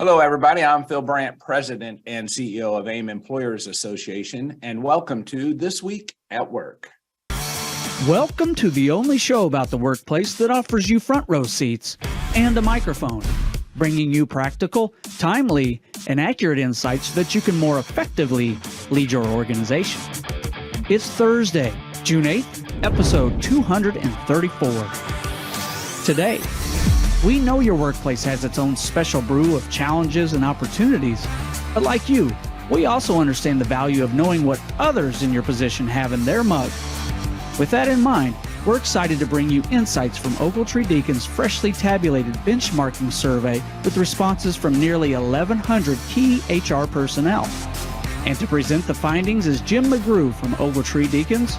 Hello, everybody. I'm Phil Brandt, President and CEO of AIM Employers Association, and welcome to This Week at Work. Welcome to the only show about the workplace that offers you front row seats and a microphone, bringing you practical, timely, and accurate insights so that you can more effectively lead your organization. It's Thursday, June 8th, episode 234. Today, we know your workplace has its own special brew of challenges and opportunities, but like you, we also understand the value of knowing what others in your position have in their mug. With that in mind, we're excited to bring you insights from Ogletree Deakins' freshly tabulated benchmarking survey with responses from nearly 1,100 key HR personnel. And to present the findings is Jim McGrew from Ogletree Deakins.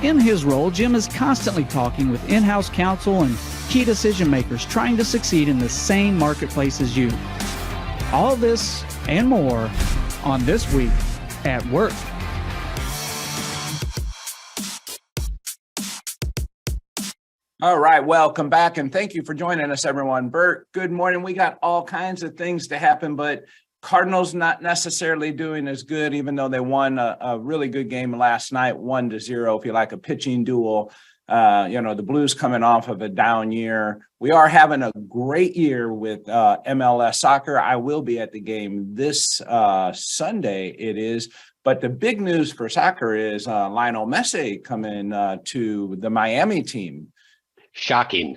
In his role, Jim is constantly talking with in-house counsel and key decision makers trying to succeed in the same marketplace as you. All this and more on This Week at Work. All right, welcome back, and thank you for joining us, everyone. Bert, good morning. We got all kinds of things to happen, but Cardinals not necessarily doing as good, even though they won a really good game last night, 1-0, if you like, a pitching duel. The Blues coming off of a down year. We are having a great year with MLS soccer. I will be at the game this Sunday, it is. But the big news for soccer is Lionel Messi coming to the Miami team. Shocking.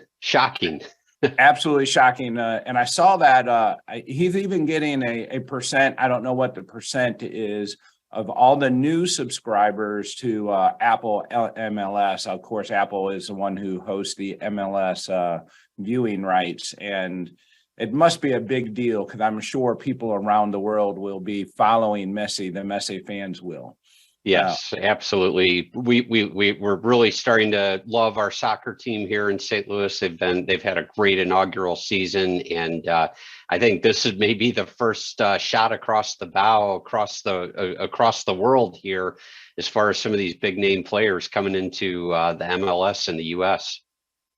Absolutely shocking. And I saw that he's even getting a percent. I don't know what the percent is of all the new subscribers to Apple MLS. Of course, Apple is the one who hosts the MLS viewing rights. And it must be a big deal because I'm sure people around the world will be following Messi. The Messi fans will. Yes, absolutely. We're really starting to love our soccer team here in St. Louis. They've had a great inaugural season, and I think this is maybe the first shot across the bow across the world here, as far as some of these big name players coming into the MLS in the U.S.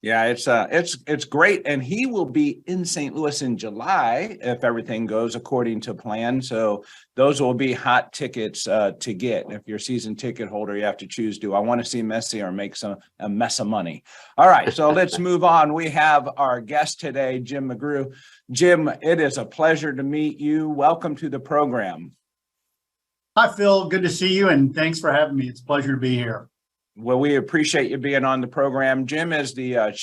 Yeah, it's great, and he will be in St. Louis in July if everything goes according to plan. So those will be hot tickets to get. If you're a season ticket holder, you have to choose: do I want to see Messi or make a mess of money? All right, so let's move on. We have our guest today, Jim McGrew. Jim, it is a pleasure to meet you. Welcome to the program. Hi, Phil. Good to see you, and thanks for having me. It's a pleasure to be here. Well, we appreciate you being on the program. Jim is the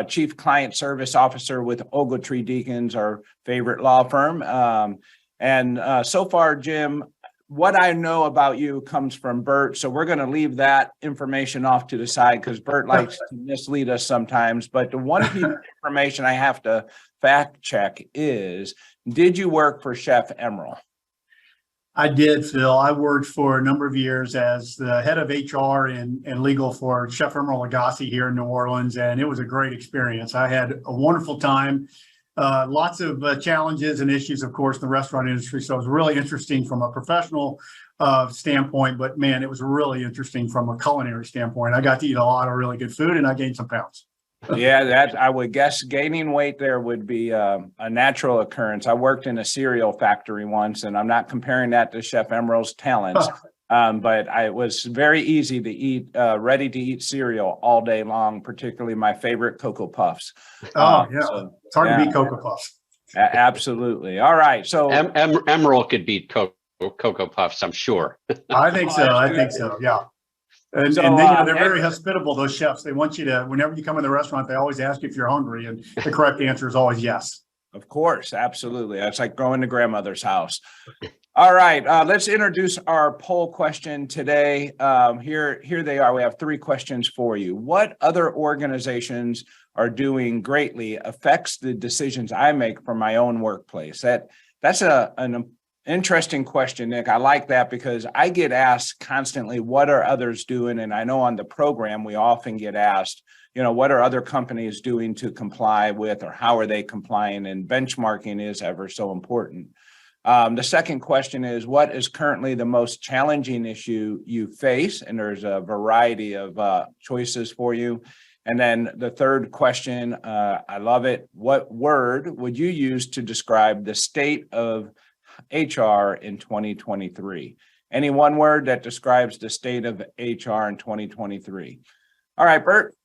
Chief Client Service Officer with Ogletree Deakins, our favorite law firm. So far, Jim, what I know about you comes from Bert, so we're going to leave that information off to the side because Bert likes to mislead us sometimes. But the one piece of information I have to fact check is, did you work for Chef Emeril? I did, Phil. I worked for a number of years as the head of HR and legal for Chef Emeril Lagasse here in New Orleans, and it was a great experience. I had a wonderful time. Lots of challenges and issues, of course, in the restaurant industry. So it was really interesting from a professional standpoint, but man, it was really interesting from a culinary standpoint. I got to eat a lot of really good food, and I gained some pounds. Yeah, that I would guess gaining weight there would be a natural occurrence. I worked in a cereal factory once, and I'm not comparing that to Chef Emeril's talents, but it was very easy to eat, ready-to-eat cereal all day long, particularly my favorite Cocoa Puffs. Yeah, so, it's hard to beat Cocoa Puffs. Absolutely. All right, so Emeril could beat Cocoa Puffs, I'm sure. I think so. Yeah. And they're very hospitable, those chefs. They want you to, whenever you come in the restaurant, they always ask you if you're hungry, and the correct answer is always yes. Of course, absolutely. That's like going to grandmother's house. All right, let's introduce our poll question today. Here they are. We have 3 questions for you. What other organizations are doing greatly affects the decisions I make for my own workplace? That's an interesting question, Nick. I like that because I get asked constantly, what are others doing? And I know on the program, we often get asked, what are other companies doing to comply with, or how are they complying? And benchmarking is ever so important. The second question is, what is currently the most challenging issue you face? And there's a variety of choices for you. And then the third question, I love it. What word would you use to describe the state of HR in 2023? Any one word that describes the state of HR in 2023. All right, Bert,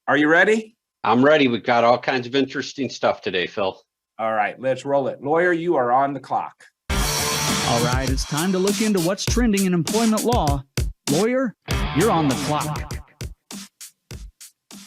are you ready? I'm ready. We've got all kinds of interesting stuff today, Phil. All right, let's roll it. Lawyer, you are on the clock. All right, it's time to look into what's trending in employment law. Lawyer, you're on the clock.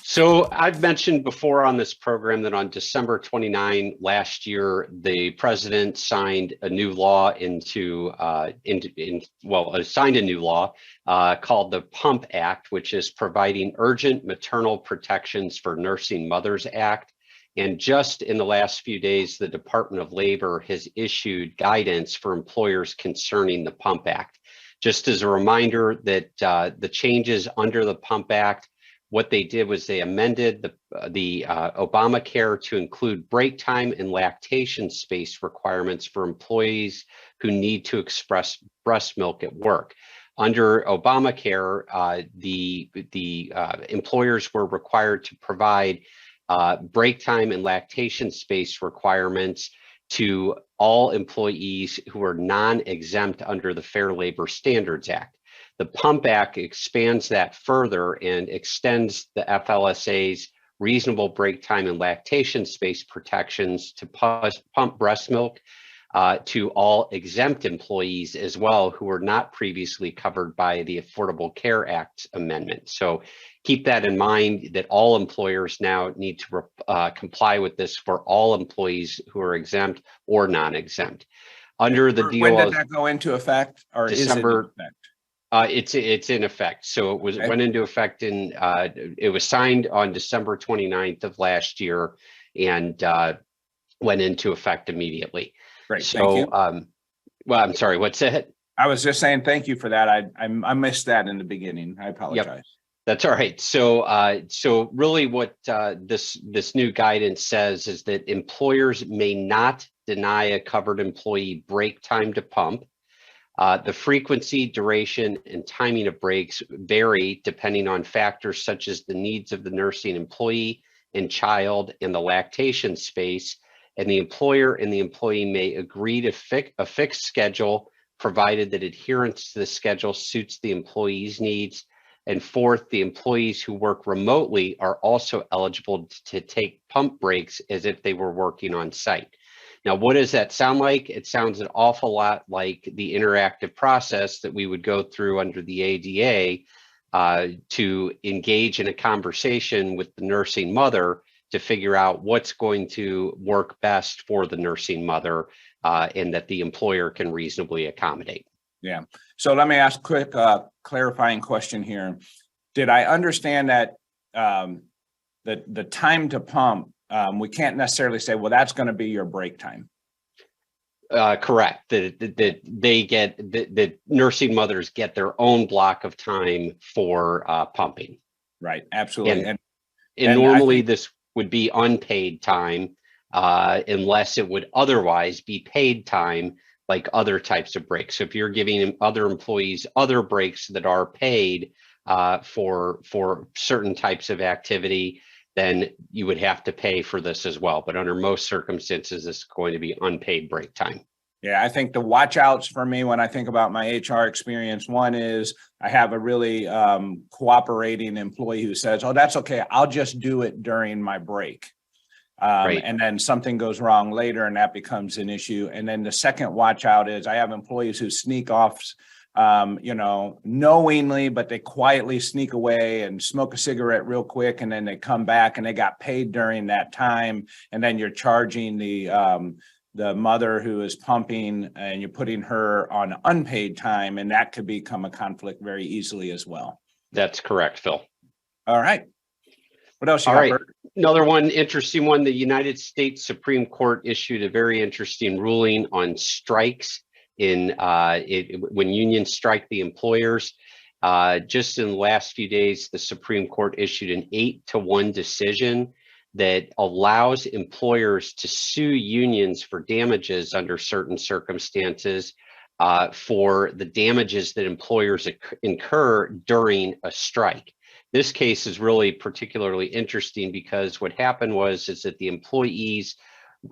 So I've mentioned before on this program that on December 29 last year, the president signed a new law signed a new law called the PUMP Act, which is Providing Urgent Maternal Protections for Nursing Mothers Act. And just in the last few days, the Department of Labor has issued guidance for employers concerning the PUMP Act. Just as a reminder that the changes under the PUMP Act, what they did was they amended the Obamacare to include break time and lactation space requirements for employees who need to express breast milk at work. Under Obamacare, the employers were required to provide break time and lactation space requirements to all employees who are non-exempt under the Fair Labor Standards Act. The PUMP Act expands that further and extends the FLSA's reasonable break time and lactation space protections to pump breast milk to all exempt employees as well who were not previously covered by the Affordable Care Act amendment. So keep that in mind that all employers now need to comply with this for all employees who are exempt or non-exempt. Under the DOL, when did that go into effect, or December, is it in effect? It's in effect. So it went into effect in, it was signed on December 29th of last year and went into effect immediately. Great, so, thank you. Well, I'm sorry, what's that? I was just saying thank you for that. I missed that in the beginning. I apologize. Yep. That's all right. So, so really what this new guidance says is that employers may not deny a covered employee break time to pump. The frequency, duration, and timing of breaks vary depending on factors such as the needs of the nursing employee and child and the lactation space, and the employer and the employee may agree to a fixed schedule provided that adherence to the schedule suits the employee's needs. And fourth, the employees who work remotely are also eligible to take pump breaks as if they were working on site. Now, what does that sound like? It sounds an awful lot like the interactive process that we would go through under the ADA to engage in a conversation with the nursing mother to figure out what's going to work best for the nursing mother and that the employer can reasonably accommodate. Yeah. So let me ask a quick clarifying question here. Did I understand that the time to pump, we can't necessarily say, well, that's going to be your break time? Correct. The nursing mothers get their own block of time for pumping. Right. Absolutely. And normally this would be unpaid time unless it would otherwise be paid time like other types of breaks. So if you're giving other employees other breaks that are paid for certain types of activity, then you would have to pay for this as well. But under most circumstances, this is going to be unpaid break time. Yeah, I think the watch outs for me when I think about my HR experience, one is I have a really cooperating employee who says, oh, that's okay, I'll just do it during my break. Right. And then something goes wrong later and that becomes an issue. And then the second watch out is I have employees who sneak off, knowingly, but they quietly sneak away and smoke a cigarette real quick. And then they come back and they got paid during that time. And then you're charging the mother who is pumping and you're putting her on unpaid time. And that could become a conflict very easily as well. That's correct, Phil. All right. What else you got, right. Bert? Another one, interesting one. The United States Supreme Court issued a very interesting ruling on strikes when unions strike the employers. Just in the last few days, the Supreme Court issued an 8-1 decision that allows employers to sue unions for damages under certain circumstances for the damages that employers incur during a strike. This case is really particularly interesting because what happened is that the employees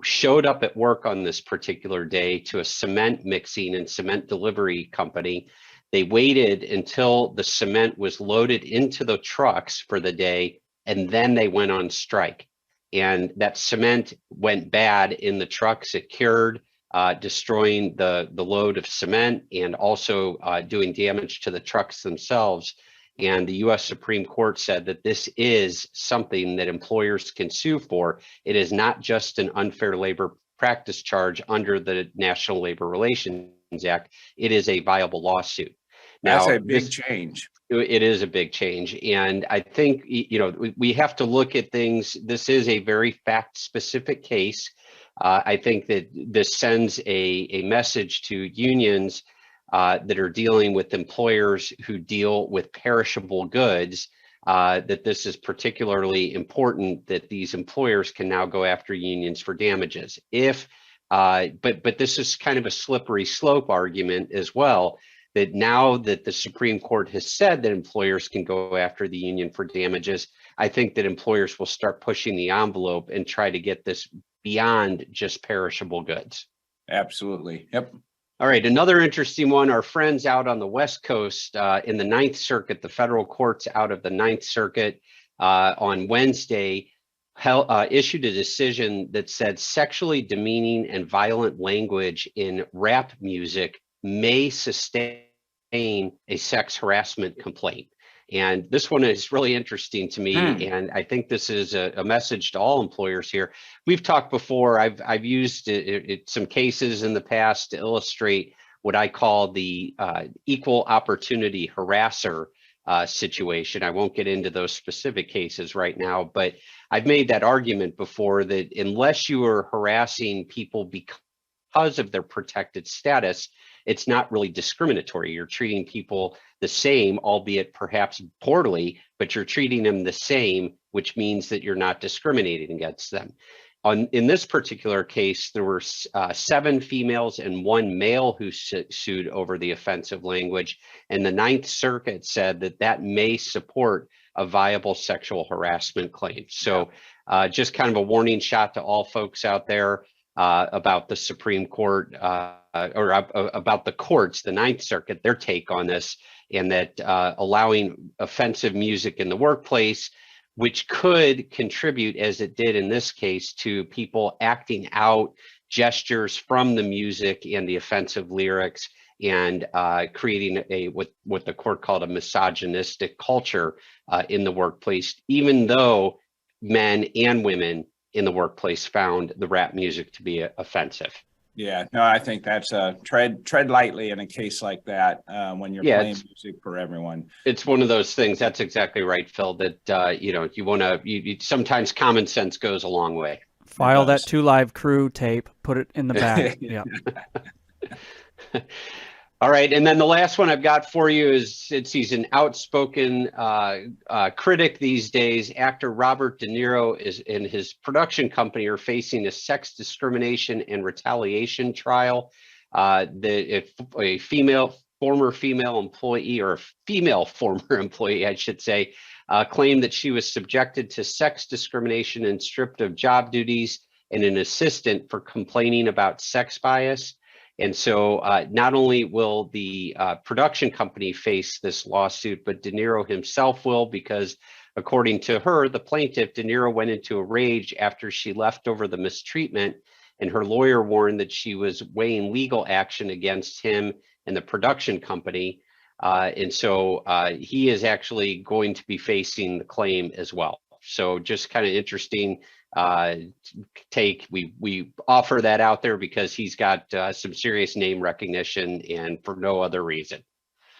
showed up at work on this particular day to a cement mixing and cement delivery company. They waited until the cement was loaded into the trucks for the day, and then they went on strike. And that cement went bad in the trucks. It cured, destroying the load of cement and also doing damage to the trucks themselves. And the U.S. Supreme Court said that this is something that employers can sue for. It is not just an unfair labor practice charge under the National Labor Relations Act. It is a viable lawsuit. Now, that's a big change. It is a big change. And I think, we have to look at things. This is a very fact-specific case. I think that this sends a message to unions that are dealing with employers who deal with perishable goods, that this is particularly important, that these employers can now go after unions for damages. But this is kind of a slippery slope argument as well, that now that the Supreme Court has said that employers can go after the union for damages, I think that employers will start pushing the envelope and try to get this beyond just perishable goods. Absolutely. Yep. All right, another interesting one. Our friends out on the West Coast in the Ninth Circuit, the federal courts out of the Ninth Circuit on Wednesday issued a decision that said sexually demeaning and violent language in rap music may sustain a sex harassment complaint. And this one is really interesting to me. And I think this is a message to all employers here. We've talked before, I've used some cases in the past to illustrate what I call the equal opportunity harasser situation. I won't get into those specific cases right now, but I've made that argument before that unless you are harassing people because of their protected status, it's not really discriminatory. You're treating people the same, albeit perhaps poorly, but you're treating them the same, which means that you're not discriminating against them. In this particular case, there were 7 females and 1 male who sued over the offensive language, and the Ninth Circuit said that may support a viable sexual harassment claim. So just kind of a warning shot to all folks out there about the Supreme Court or about the courts, the Ninth Circuit, their take on this, and that allowing offensive music in the workplace, which could contribute, as it did in this case, to people acting out gestures from the music and the offensive lyrics, and creating what the court called a misogynistic culture in the workplace, even though men and women in the workplace found the rap music to be offensive. Yeah, no, I think that's tread lightly in a case like that when you're playing music for everyone. It's one of those things. That's exactly right, Phil, that, you want to, sometimes common sense goes a long way. File that 2 Live Crew tape, put it in the back. Yeah. All right, and then the last one I've got for you is, he's an outspoken critic these days. Actor Robert De Niro and his production company are facing a sex discrimination and retaliation trial. If a former female employee, or a female former employee, I should say, claimed that she was subjected to sex discrimination and stripped of job duties, and an assistant for complaining about sex bias. And so not only will the production company face this lawsuit, but De Niro himself will, because according to her, the plaintiff, De Niro went into a rage after she left over the mistreatment, and her lawyer warned that she was weighing legal action against him and the production company. And so he is actually going to be facing the claim as well. So just kind of interesting take. We offer that out there because he's got some serious name recognition, and for no other reason.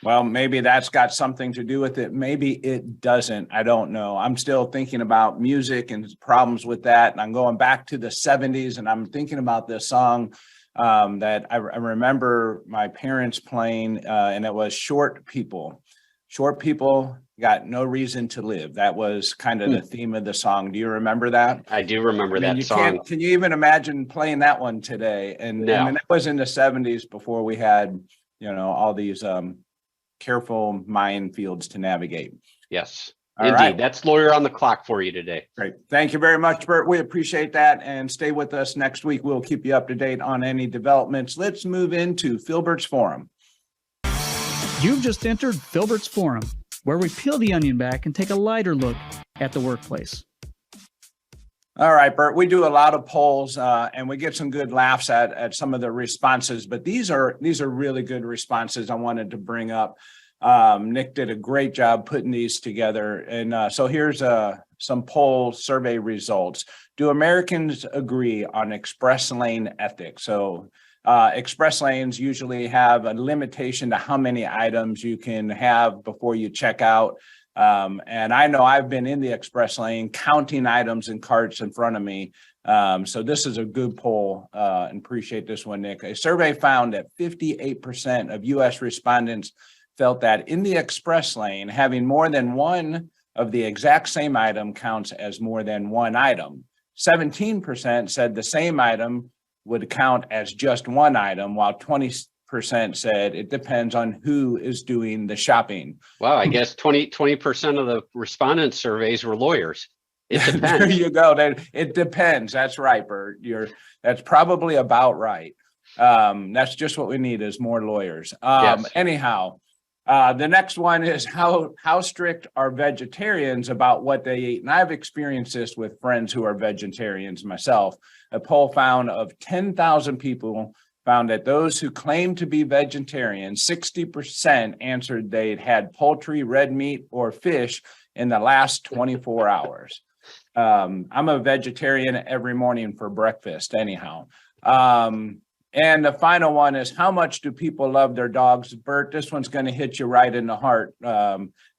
Well, maybe that's got something to do with it. Maybe it doesn't. I don't know. I'm still thinking about music and problems with that. And I'm going back to the 70s, and I'm thinking about this song that I remember my parents playing, and it was Short People. Short people got no reason to live. That was kind of the theme of the song. Do you remember that? I do remember that song. Can you even imagine playing that one today? And it was in the 70s, before we had, all these careful minefields to navigate. Yes. All Indeed. right. That's lawyer on the clock for you today. Great. Thank you very much, Bert. We appreciate that. And stay with us next week. We'll keep you up to date on any developments. Let's move into Filbert's Forum. You've just entered Filbert's Forum, where we peel the onion back and take a lighter look at the workplace. All right, Bert, we do a lot of polls and we get some good laughs at some of the responses, but these are really good responses I wanted to bring up. Nick did a great job putting these together. And so here's some poll survey results. Do Americans agree on express lane ethics? So express lanes usually have a limitation to how many items you can have before you check out. And I know I've been in the express lane counting items and carts in front of me. So this is a good poll and appreciate this one, Nick. A survey found that 58% of U.S. respondents felt that in the express lane, having more than one of the exact same item counts as more than one item. 17% said the same item would count as just one item, while 20% said it depends on who is doing the shopping. Wow, I guess 20% of the respondent surveys were lawyers. It depends. There you go. It depends. That's right, Bert. That's probably about right. That's just what we need is more lawyers. Yes. Anyhow, the next one is how strict are vegetarians about what they eat? And I've experienced this with friends who are vegetarians myself. A poll found of 10,000 people found that those who claim to be vegetarian, 60% answered they'd had poultry, red meat, or fish in the last 24 hours. I'm a vegetarian every morning for breakfast anyhow. And the final one is how much do people love their dogs? Bert, this one's going to hit you right in the heart.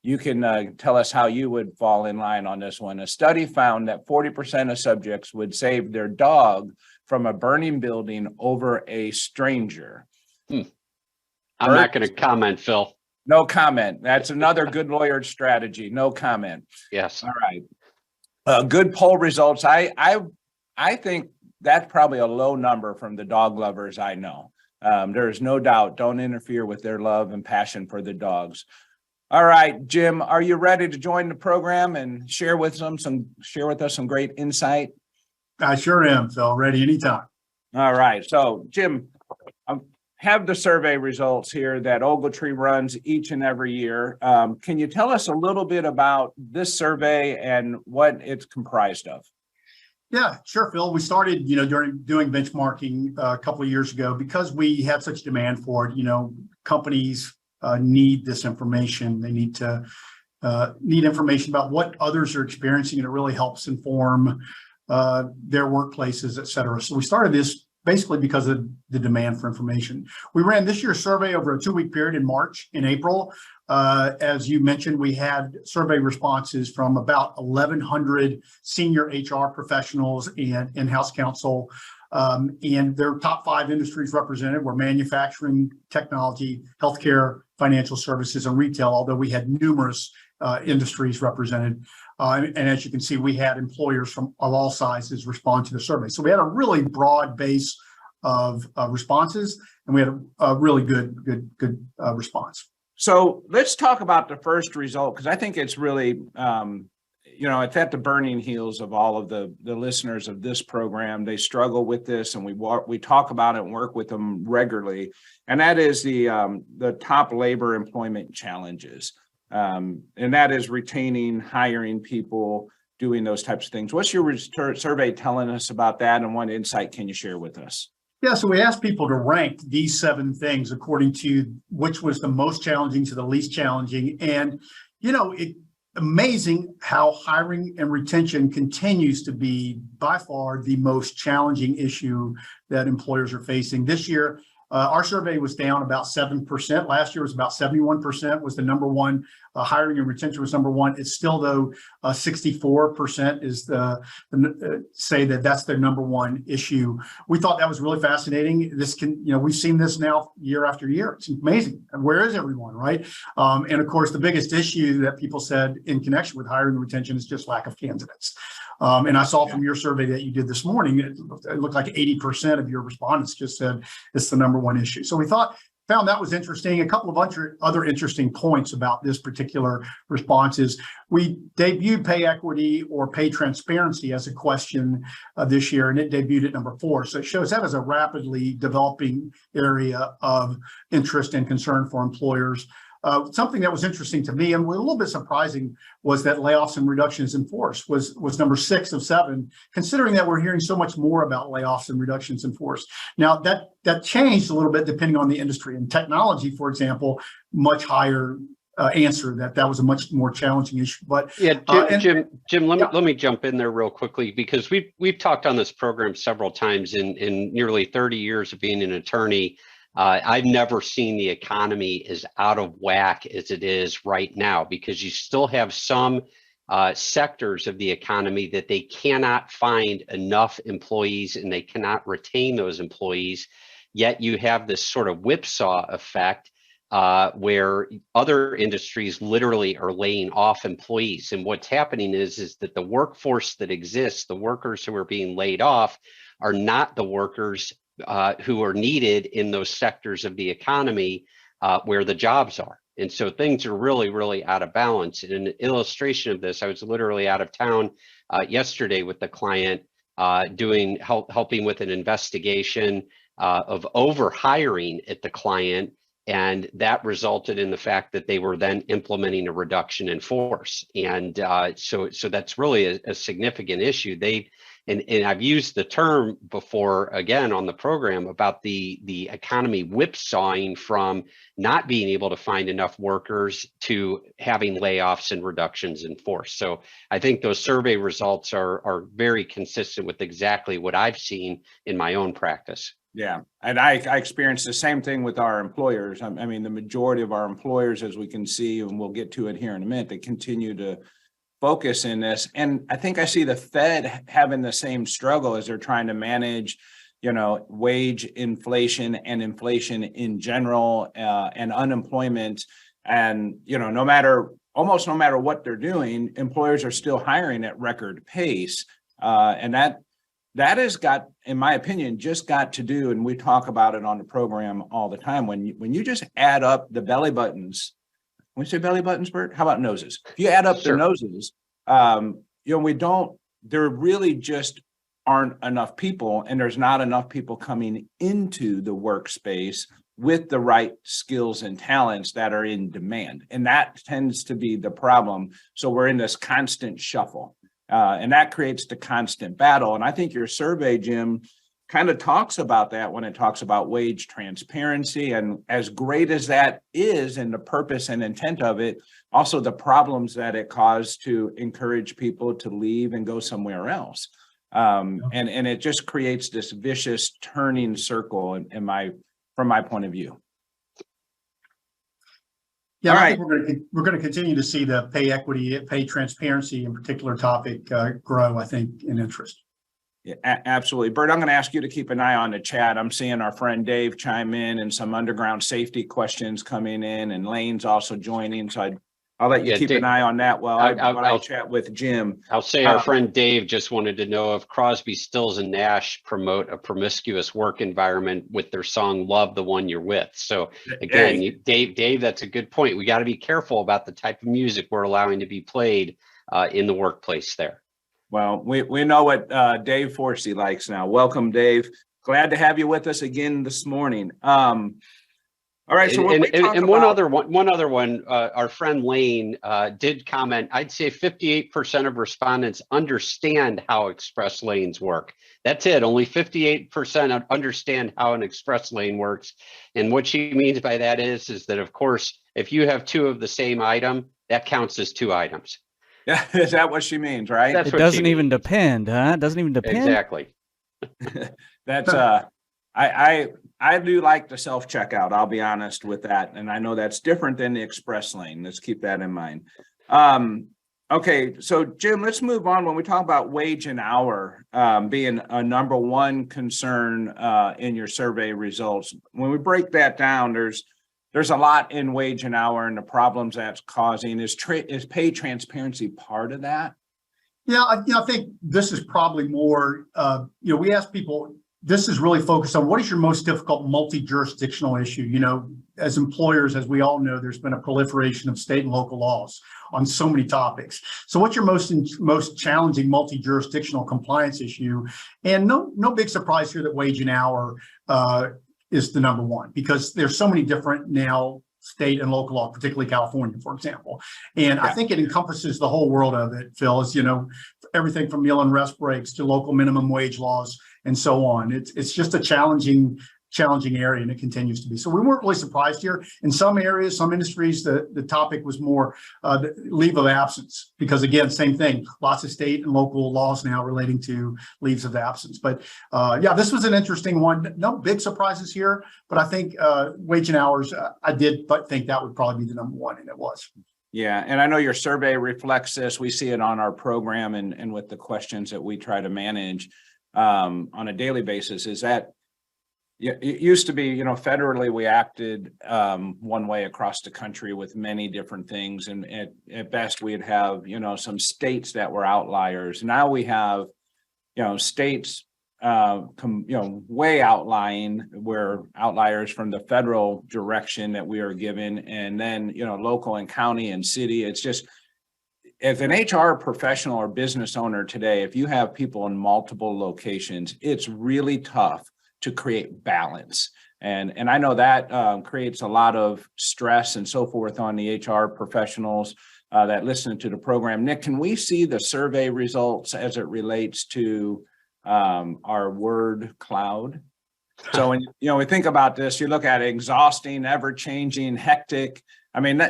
You can tell us how you would fall in line on this one. A study found that 40% of subjects would save their dog from a burning building over a stranger. I'm not going to comment, Phil. No comment. That's another good lawyer strategy. No comment. Yes. All right. Good poll results. I think that's probably a low number from the dog lovers I know. There is no doubt. Don't interfere with their love and passion for the dogs. All right, Jim, are you ready to join the program and share with us some great insight? I sure am, Phil. Ready anytime. All right. So, Jim, I have the survey results here that Ogletree runs each and every year. Can you tell us a little bit about this survey and what it's comprised of? Yeah, sure, Phil. We started, during doing benchmarking a couple of years ago because we had such demand for it. Companies need this information. They need information about what others are experiencing, and it really helps inform their workplaces, et cetera. So we started this basically because of the demand for information. We ran this year's survey over a 2-week period in March and April. As you mentioned, we had survey responses from about 1,100 senior HR professionals and in-house counsel. And their top 5 industries represented were manufacturing, technology, healthcare, financial services, and retail, although we had numerous industries represented. And as you can see, we had employers of all sizes respond to the survey. So we had a really broad base of responses, and we had a really good response. So let's talk about the first result, because I think it's really, it's at the burning heels of all of the listeners of this program. They struggle with this, and we talk about it and work with them regularly. And that is the top labor employment challenges. And that is retaining, hiring people, doing those types of things. What's your survey telling us about that, and what insight can you share with us? Yeah, so we asked people to rank these 7 things according to which was the most challenging to the least challenging. And, it's amazing how hiring and retention continues to be by far the most challenging issue that employers are facing. This year, our survey was down about 7%. Last year was about 71% was the number one. Hiring and retention was number one. It's still, though, 64% is say that that's their number one issue. We thought that was really fascinating. We've seen this now year after year. It's amazing. Where is everyone, right? And of course, the biggest issue that people said in connection with hiring and retention is just lack of candidates. And I saw from your survey that you did this morning, it looked like 80% of your respondents just said it's the number one issue. So we thought found that was interesting. A couple of other interesting points about this particular response is we debuted pay equity or pay transparency as a question this year, and it debuted at number 4. So it shows that as a rapidly developing area of interest and concern for employers. Something that was interesting to me and a little bit surprising was that layoffs and reductions in force was number 6 of 7, considering that we're hearing so much more about layoffs and reductions in force. Now that changed a little bit depending on the industry. In technology, for example, much higher answer that was a much more challenging issue. But yeah, Jim, let me jump in there real quickly, because we've talked on this program several times in nearly 30 years of being an attorney. I've never seen the economy as out of whack as it is right now, because you still have some sectors of the economy that they cannot find enough employees and they cannot retain those employees. Yet you have this sort of whipsaw effect where other industries literally are laying off employees. And what's happening is that the workforce that exists, the workers who are being laid off, are not the workers who are needed in those sectors of the economy where the jobs are. And so things are really, really out of balance. And an illustration of this, I was literally out of town yesterday with the client helping with an investigation of overhiring at the client. And that resulted in the fact that they were then implementing a reduction in force. And so that's really a significant issue. And I've used the term before, again, on the program about the economy whipsawing from not being able to find enough workers to having layoffs and reductions in force. So I think those survey results are very consistent with exactly what I've seen in my own practice. Yeah, and I experienced the same thing with our employers. I mean, the majority of our employers, as we can see, and we'll get to it here in a minute, they continue to focus in this. And I think I see the Fed having the same struggle as they're trying to manage, wage inflation and inflation in general, and unemployment. And, almost no matter what they're doing, employers are still hiring at record pace. And that has got, in my opinion, just got to do, and we talk about it on the program all the time, when you just add up the belly buttons. When we say belly buttons, Bert, how about noses? If you add up Sure. the noses, there really just aren't enough people, and there's not enough people coming into the workspace with the right skills and talents that are in demand. And that tends to be the problem. So we're in this constant shuffle. And that creates the constant battle. And I think your survey, Jim, kind of talks about that when it talks about wage transparency. And as great as that is, and the purpose and intent of it, also the problems that it caused to encourage people to leave and go somewhere else. And it just creates this vicious turning circle from my point of view. Yeah, All I right. think we're going to continue to see the pay equity, pay transparency in particular topic grow, I think, in interest. Yeah, absolutely. Bert, I'm going to ask you to keep an eye on the chat. I'm seeing our friend Dave chime in and some underground safety questions coming in, and Lane's also joining. So I'll let you keep Dave, an eye on that while I chat with Jim. I'll say our friend Dave just wanted to know if Crosby, Stills, and Nash promote a promiscuous work environment with their song "Love the One You're With." So again, Dave, that's a good point. We got to be careful about the type of music we're allowing to be played in the workplace there. Well, we know what Dave Forsey likes now. Welcome, Dave. Glad to have you with us again this morning. All right. So one other one, our friend Lane did comment. I'd say 58% of respondents understand how express lanes work. That's it. Only 58% understand how an express lane works. And what she means by that is that, of course, if you have 2 of the same item, that counts as 2 items. Yeah, is that what she means, right? It doesn't even depend, huh? It doesn't even depend. Exactly. That's I do like the self-checkout, I'll be honest with that. And I know that's different than the express lane. Let's keep that in mind. Okay, so Jim, let's move on. When we talk about wage and hour being a number one concern in your survey results, when we break that down, there's a lot in wage and hour and the problems that's causing. Is pay transparency part of that? Yeah, I think this is probably more, we ask people, this is really focused on what is your most difficult multi-jurisdictional issue. You know, as employers, as we all know, there's been a proliferation of state and local laws on so many topics. So what's your most challenging multi-jurisdictional compliance issue? And no big surprise here that wage and hour is the number one, because there's so many different now state and local law, particularly California, for example. And I think it encompasses the whole world of it, Phil, is, you know, everything from meal and rest breaks to local minimum wage laws and so on. It's just a challenging area, and it continues to be. So we weren't really surprised here. In some areas, some industries, the topic was more the leave of absence, because again, same thing, lots of state and local laws now relating to leaves of absence. But yeah, this was an interesting one. No big surprises here, but I think wage and hours, I did think that would probably be the number one, and it was. Yeah, and I know your survey reflects this. We see it on our program and with the questions that we try to manage on a daily basis, is that it used to be, you know, federally we acted one way across the country with many different things. And at best we'd have, you know, some states that were outliers. Now we have, you know, states, way outlying, where outliers from the federal direction that we are given. And then, you know, local and county and city. It's just, as an HR professional or business owner today, if you have people in multiple locations, it's really tough to create balance. And I know that creates a lot of stress and so forth on the HR professionals that listen to the program. Nick, can we see the survey results as it relates to our word cloud? So when we think about this, you look at exhausting, ever-changing, hectic. I mean,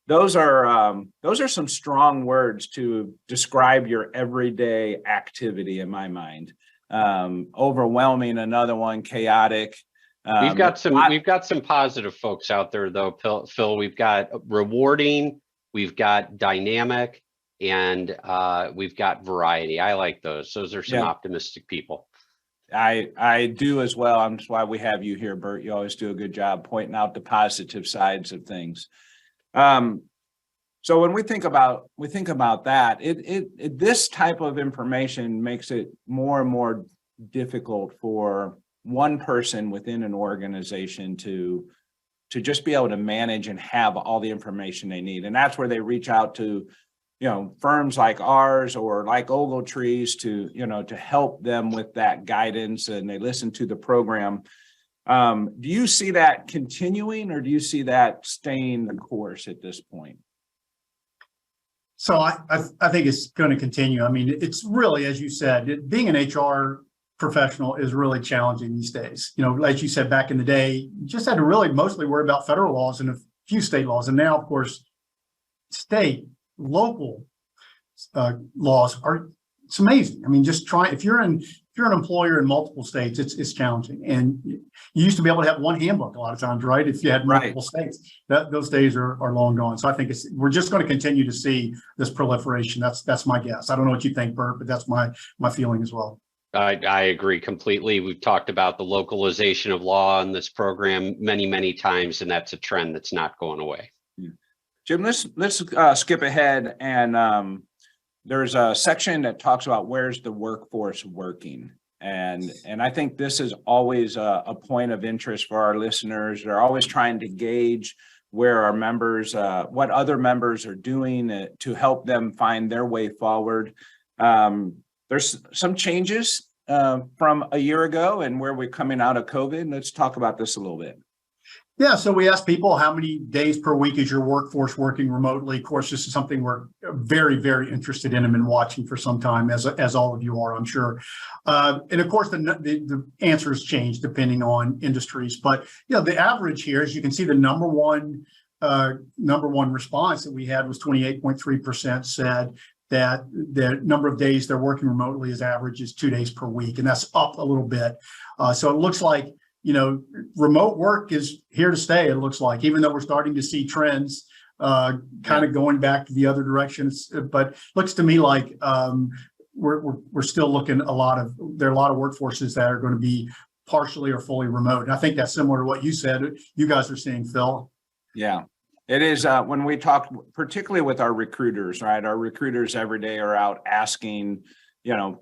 those are some strong words to describe your everyday activity in my mind. Overwhelming, another one, chaotic. We've got some positive folks out there though, Phil. We've got rewarding, we've got dynamic, and we've got variety. I like those. Those are some optimistic people. I do as well. That's why we have you here, Bert. You always do a good job pointing out the positive sides of things. So when we think about that, this type of information makes it more and more difficult for one person within an organization to just be able to manage and have all the information they need. And that's where they reach out to, you know, firms like ours or like Ogletree's to help them with that guidance, and they listen to the program. Do you see that continuing, or do you see that staying the course at this point? So I think it's going to continue. I mean, it's really, as you said, being an HR professional is really challenging these days. You know, like you said, back in the day, you just had to really mostly worry about federal laws and a few state laws. And now, of course, state, local laws it's amazing. I mean, just if you're an employer in multiple states, it's challenging. And you used to be able to have one handbook a lot of times, right? If you had multiple states, those days are long gone. So I think we're just going to continue to see this proliferation. That's my guess. I don't know what you think, Bert, but that's my feeling as well. I agree completely. We've talked about the localization of law in this program many, many times, and that's a trend that's not going away. Jim, let's skip ahead, and there's a section that talks about where's the workforce working. And I think this is always a point of interest for our listeners. They're always trying to gauge where our members, what other members are doing to help them find their way forward. There's some changes from a year ago and where we're coming out of COVID. Let's talk about this a little bit. Yeah, so we asked people, how many days per week is your workforce working remotely? Of course, this is something we're very, very interested in and been watching for some time, as all of you are, I'm sure. And of course, the answers change depending on industries. But the average here, as you can see, the number one response that we had was 28.3% said that the number of days they're working remotely is average is 2 days per week, and that's up a little bit. So it looks like remote work is here to stay, it looks like, even though we're starting to see trends kind of going back to the other directions. But looks to me like we're still looking there are a lot of workforces that are going to be partially or fully remote. And I think that's similar to what you said, you guys are seeing, Phil. Yeah, it is. When we talk, particularly with our recruiters, right? Our recruiters every day are out asking,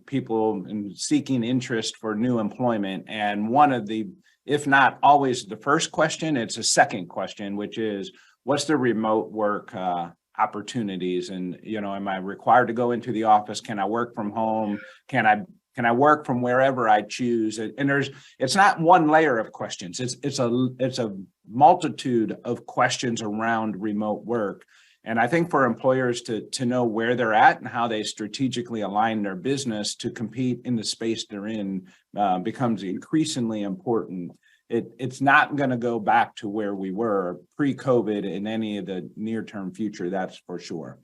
people seeking interest for new employment. And one of the, if not always the first question, it's a second question, which is, what's the remote work opportunities? And, am I required to go into the office? Can I work from home? Can I work from wherever I choose? And it's not one layer of questions. It's a multitude of questions around remote work. And I think for employers to know where they're at and how they strategically align their business to compete in the space they're in becomes increasingly important. It's not going to go back to where we were pre-COVID in any of the near-term future, that's for sure.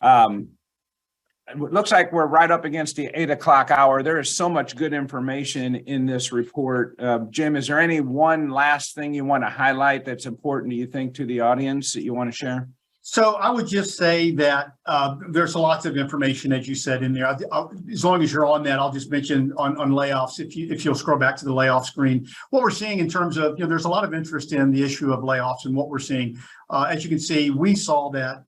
It looks like we're right up against the 8 o'clock hour. There is so much good information in this report. Jim, is there any one last thing you want to highlight that's important, do you think, to the audience that you want to share? So I would just say that there's lots of information, as you said, in there. As long as you're on that, I'll just mention on layoffs, if you'll scroll back to the layoff screen, what we're seeing in terms of, there's a lot of interest in the issue of layoffs and what we're seeing. As you can see, we saw that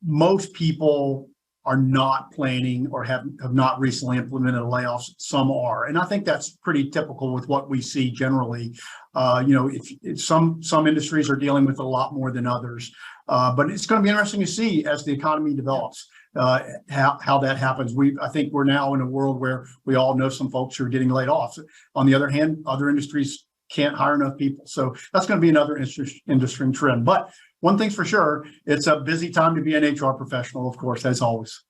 most people are not planning or have not recently implemented layoffs. Some are. And I think that's pretty typical with what we see generally. If some industries are dealing with a lot more than others. But it's going to be interesting to see as the economy develops how that happens. I think we're now in a world where we all know some folks who are getting laid off. On the other hand, other industries can't hire enough people. So that's going to be another interesting trend. But one thing's for sure, it's a busy time to be an HR professional, of course, as always.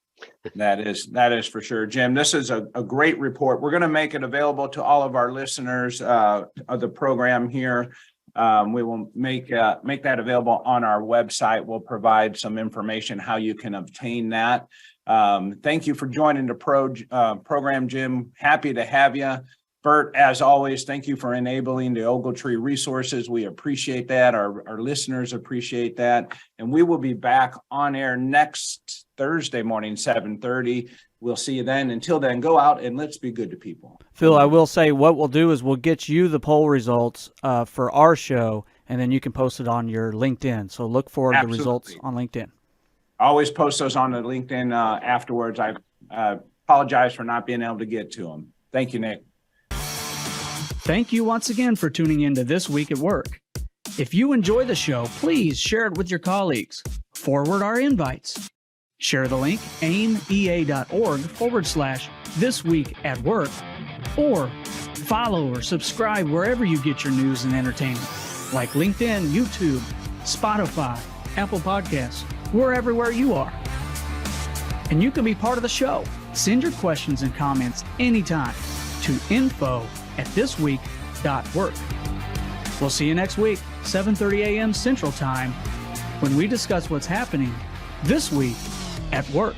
That is for sure. Jim, this is a great report. We're going to make it available to all of our listeners of the program here. We will make that available on our website. We'll provide some information how you can obtain that. Thank you for joining the program, Jim. Happy to have you. Bert, as always, thank you for enabling the Ogletree resources. We appreciate that. Our listeners appreciate that. And we will be back on air next Thursday morning, 7:30. We'll see you then. Until then, go out and let's be good to people. Phil, I will say what we'll do is we'll get you the poll results for our show, and then you can post it on your LinkedIn. So look for the results on LinkedIn. I always post those on the LinkedIn afterwards. I apologize for not being able to get to them. Thank you, Nick. Thank you once again for tuning in to This Week at Work. If you enjoy the show, please share it with your colleagues. Forward our invites. Share the link, aimea.org/thisweekatwork, or follow or subscribe wherever you get your news and entertainment, like LinkedIn, YouTube, Spotify, Apple Podcasts. We're everywhere you are. And you can be part of the show. Send your questions and comments anytime to info@thisweek.work. We'll see you next week, 7:30 a.m. Central Time, when we discuss what's happening this week at work.